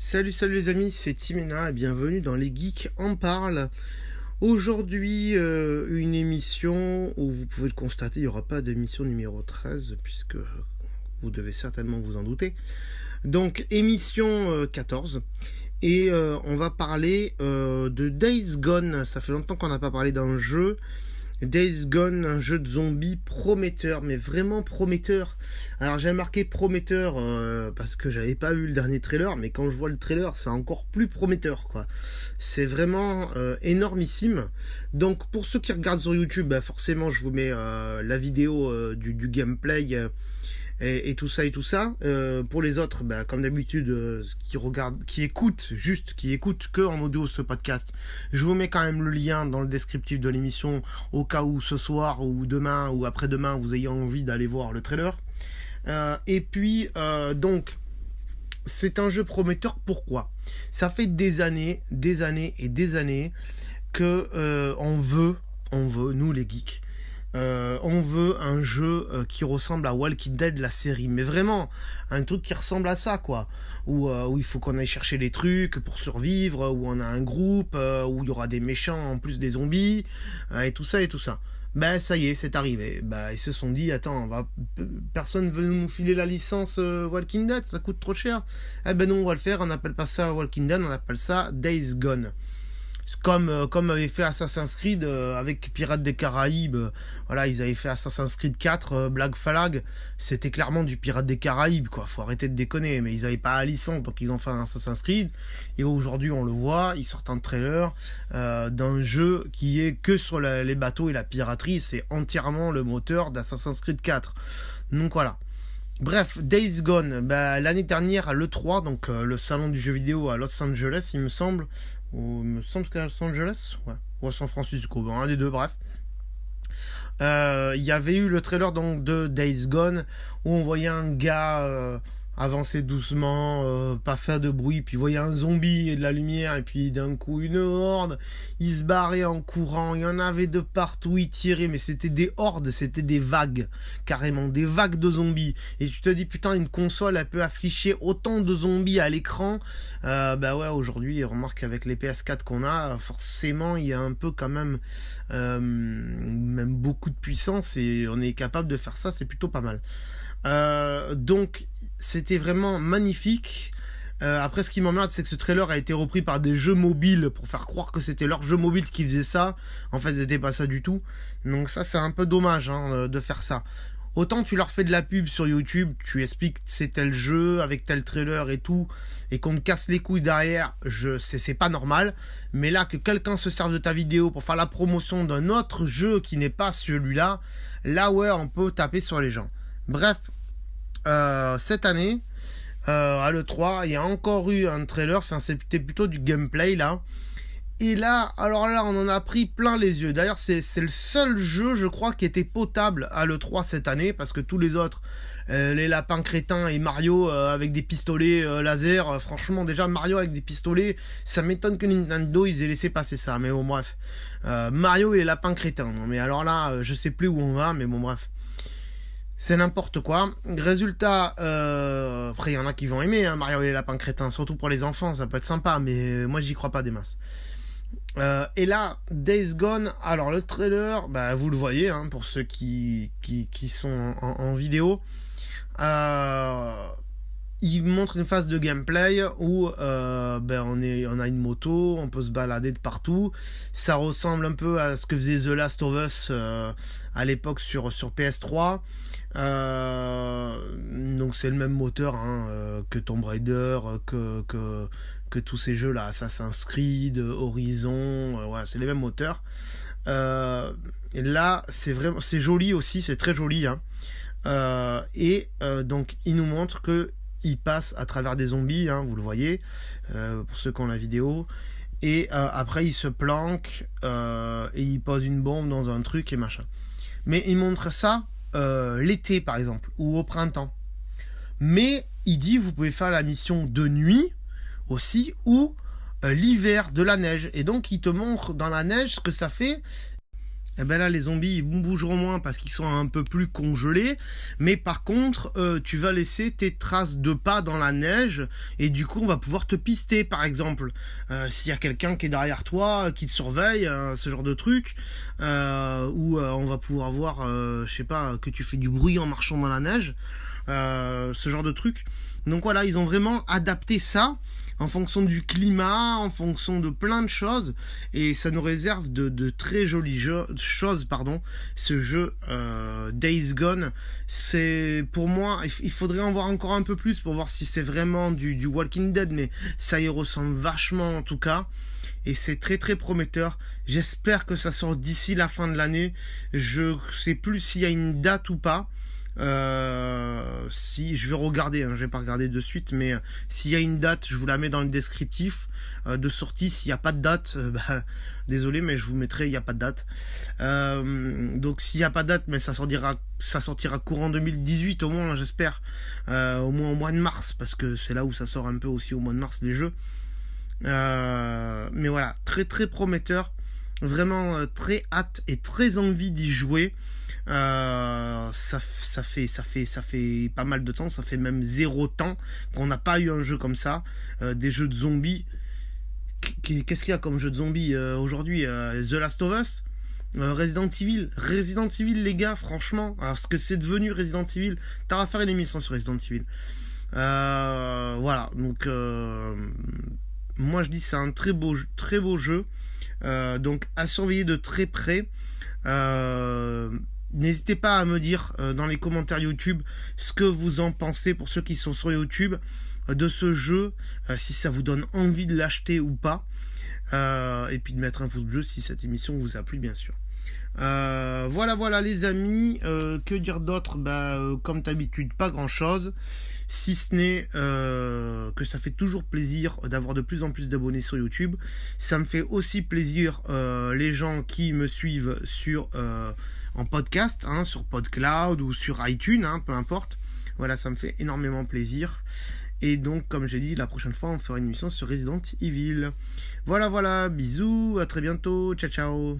Salut les amis, c'est Timena et bienvenue dans Les Geeks en parlent. Aujourd'hui, une émission où vous pouvez le constater, il n'y aura pas d'émission numéro 13 puisque vous devez certainement vous en douter. Donc émission 14 et on va parler de Days Gone. Ça fait longtemps qu'on n'a pas parlé d'un jeu. Days Gone, un jeu de zombies prometteur, mais vraiment prometteur. Alors j'ai marqué prometteur parce que j'avais pas vu le dernier trailer, mais quand je vois le trailer, c'est encore plus prometteur, quoi. C'est vraiment énormissime. Donc pour ceux qui regardent sur YouTube, bah, forcément je vous mets la vidéo du gameplay et tout ça. Pour les autres, bah, comme d'habitude, qui écoutent que en audio ce podcast, je vous mets quand même le lien dans le descriptif de l'émission au cas où ce soir ou demain ou après-demain vous ayez envie d'aller voir le trailer. Donc c'est un jeu prometteur. Pourquoi ? Ça fait des années que on veut, nous les geeks, on veut un jeu qui ressemble à Walking Dead, la série, mais vraiment un truc qui ressemble à ça, quoi, où il faut qu'on aille chercher des trucs pour survivre, où on a un groupe, où il y aura des méchants en plus des zombies, et tout ça. Ben ça y est, c'est arrivé. Ben ils se sont dit, attends, personne veut nous filer la licence Walking Dead, ça coûte trop cher. Eh ben non, on va le faire, on n'appelle pas ça Walking Dead, on appelle ça Days Gone. Comme avait fait Assassin's Creed avec Pirates des Caraïbes. Voilà, ils avaient fait Assassin's Creed 4, Black Flag, c'était clairement du Pirates des Caraïbes, quoi. Faut arrêter de déconner, mais ils avaient pas la licence, donc ils ont fait un Assassin's Creed. Et aujourd'hui, on le voit, ils sortent un trailer d'un jeu qui est que sur les bateaux et la piraterie. C'est entièrement le moteur d'Assassin's Creed 4. Donc voilà. Bref, Days Gone, bah, l'année dernière à l'E3, donc le salon du jeu vidéo à Los Angeles, il me semble que c'est à Los Angeles, ouais, ou à San Francisco, un des deux, bref. Il y avait eu le trailer donc de Days Gone où on voyait un gars avancer doucement, pas faire de bruit, puis il voyait un zombie et de la lumière, et puis d'un coup une horde, il se barrait en courant, il y en avait de partout, il tirait, mais c'était des hordes, c'était des vagues, carrément, des vagues de zombies, et tu te dis putain, une console elle peut afficher autant de zombies à l'écran, bah ouais, aujourd'hui, remarque avec les PS4 qu'on a, forcément il y a un peu quand même, même beaucoup de puissance, et on est capable de faire ça, c'est plutôt pas mal. Donc c'était vraiment magnifique. Après, ce qui m'emmerde, c'est que ce trailer a été repris par des jeux mobiles pour faire croire que c'était leur jeu mobile qui faisait ça. En fait, c'était pas ça du tout. Donc ça, c'est un peu dommage de faire ça. Autant tu leur fais de la pub sur YouTube, tu expliques c'est tel jeu avec tel trailer et tout, et qu'on te casse les couilles derrière, c'est pas normal. Mais là, que quelqu'un se serve de ta vidéo pour faire la promotion d'un autre jeu qui n'est pas celui-là, là ouais, on peut taper sur les gens. Bref, cette année, à l'E3, il y a encore eu un trailer, enfin c'était plutôt du gameplay là. Et là, alors là, on en a pris plein les yeux. D'ailleurs, c'est le seul jeu, je crois, qui était potable à l'E3 cette année, parce que tous les autres, les lapins crétins et Mario avec des pistolets laser, franchement, déjà Mario avec des pistolets, ça m'étonne que Nintendo ils aient laissé passer ça. Mais bon, bref, Mario et les lapins crétins. Non, mais alors là, je sais plus où on va, mais bon, bref. C'est n'importe quoi. Résultat, après il y en a qui vont aimer Mario et les lapins crétins, surtout pour les enfants, ça peut être sympa, mais moi j'y crois pas des masses. Et là, Days Gone, alors le trailer, bah, vous le voyez, pour ceux qui sont en vidéo, il montre une phase de gameplay où on a une moto, on peut se balader de partout. Ça ressemble un peu à ce que faisait The Last of Us à l'époque sur PS3. Donc c'est le même moteur que Tomb Raider, que tous ces jeux là, Assassin's Creed, Horizon, ouais, c'est les mêmes moteurs. Et là, c'est joli aussi, c'est très joli. Donc il nous montre que il passe à travers des zombies, vous le voyez, pour ceux qui ont la vidéo. Et après il se planque et il pose une bombe dans un truc et machin. Mais il montre ça l'été par exemple, ou au printemps. Mais il dit vous pouvez faire la mission de nuit aussi, ou l'hiver, de la neige. Et donc il te montre dans la neige ce que ça fait. et ben là les zombies ils bougeront moins parce qu'ils sont un peu plus congelés, mais par contre tu vas laisser tes traces de pas dans la neige et du coup on va pouvoir te pister par exemple. S'il y a quelqu'un qui est derrière toi, qui te surveille, ce genre de truc, où on va pouvoir voir, je sais pas, que tu fais du bruit en marchant dans la neige, ce genre de truc. Donc voilà, ils ont vraiment adapté ça en fonction du climat, en fonction de plein de choses, et ça nous réserve de très jolies choses, ce jeu Days Gone. C'est, pour moi, il faudrait en voir encore un peu plus pour voir si c'est vraiment du Walking Dead, mais ça y ressemble vachement en tout cas. Et c'est très très prometteur. J'espère que ça sort d'ici la fin de l'année. Je sais plus s'il y a une date ou pas. Si je vais regarder, je vais pas regarder de suite, mais s'il y a une date, je vous la mets dans le descriptif de sortie. S'il n'y a pas de date, désolé, mais je vous mettrai il n'y a pas de date. Donc s'il n'y a pas de date, mais ça sortira courant 2018 au moins, j'espère, au moins au mois de mars, parce que c'est là où ça sort un peu aussi au mois de mars les jeux. Mais voilà, très très prometteur, vraiment très hâte et très envie d'y jouer. Ça fait pas mal de temps, ça fait même 0 temps qu'on n'a pas eu un jeu comme ça, des jeux de zombies. Qu'est-ce qu'il y a comme jeu de zombies aujourd'hui? The Last of Us, Resident Evil les gars, franchement, alors ce que c'est devenu Resident Evil, t'as à faire une émission sur Resident Evil. Voilà, donc moi je dis c'est un très beau jeu, donc à surveiller de très près. N'hésitez pas à me dire dans les commentaires YouTube ce que vous en pensez, pour ceux qui sont sur YouTube, de ce jeu, si ça vous donne envie de l'acheter ou pas, et puis de mettre un pouce bleu si cette émission vous a plu bien sûr. Voilà les amis, que dire d'autre? Comme d'habitude, pas grand chose, si ce n'est que ça fait toujours plaisir d'avoir de plus en plus d'abonnés sur YouTube. Ça me fait aussi plaisir les gens qui me suivent en podcast, sur PodCloud ou sur iTunes, peu importe. Voilà, ça me fait énormément plaisir. Et donc, comme j'ai dit, la prochaine fois, on fera une émission sur Resident Evil. Voilà, bisous, à très bientôt, ciao.